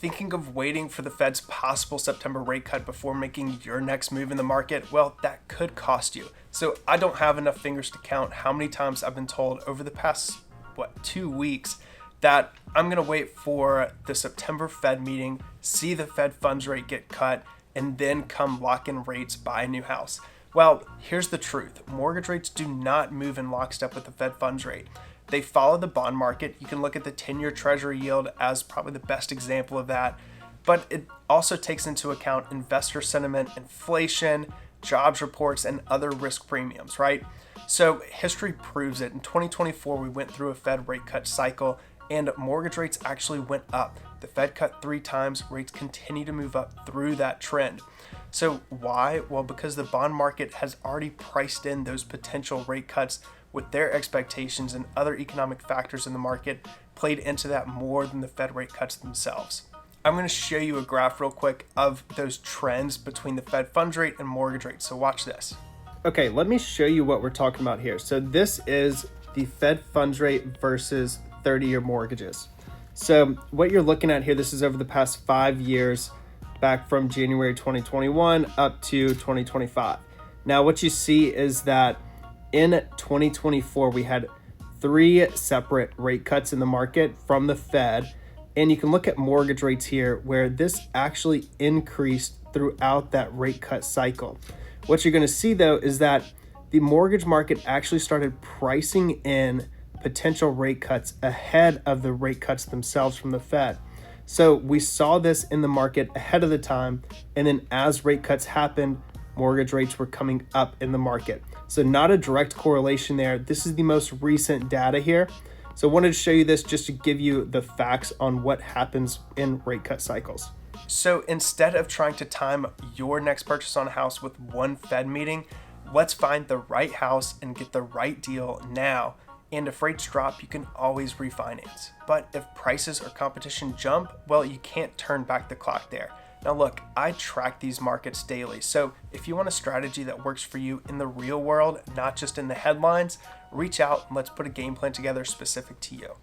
Thinking of waiting for the Fed's possible September rate cut before making your next move in the market? Well, that could cost you. So I don't have enough fingers to count how many times I've been told over the past, 2 weeks that I'm going to wait for the September Fed meeting, see the Fed funds rate get cut, and then come lock in rates, buy a new house. Well, here's the truth. Mortgage rates do not move in lockstep with the Fed funds rate. They follow the bond market. You can look at the 10-year Treasury yield as probably the best example of that. But it also takes into account investor sentiment, inflation, jobs reports, and other risk premiums, right? So history proves it. In 2024, we went through a Fed rate cut cycle and mortgage rates actually went up. The Fed cut 3 times, rates continue to move up through that trend. So why? Well, because the bond market has already priced in those potential rate cuts with their expectations, and other economic factors in the market played into that more than the Fed rate cuts themselves. I'm going to show you a graph real quick of those trends between the Fed funds rate and mortgage rate. So watch this. Okay, let me show you what we're talking about here. So this is the Fed funds rate versus 30-year mortgages. So what you're looking at here, this is over the past 5 years, back from January 2021 up to 2025. Now what you see is that in 2024, we had 3 separate rate cuts in the market from the Fed. And you can look at mortgage rates here where this actually increased throughout that rate cut cycle. What you're going to see though is that the mortgage market actually started pricing in potential rate cuts ahead of the rate cuts themselves from the Fed. So we saw this in the market ahead of the time, and then as rate cuts happened, mortgage rates were coming up in the market. So not a direct correlation there. This is the most recent data here. So I wanted to show you this just to give you the facts on what happens in rate cut cycles. So instead of trying to time your next purchase on a house with one Fed meeting, let's find the right house and get the right deal now. And if rates drop, you can always refinance. But if prices or competition jump, well, you can't turn back the clock there. Now look, I track these markets daily, so if you want a strategy that works for you in the real world, not just in the headlines, reach out and let's put a game plan together specific to you.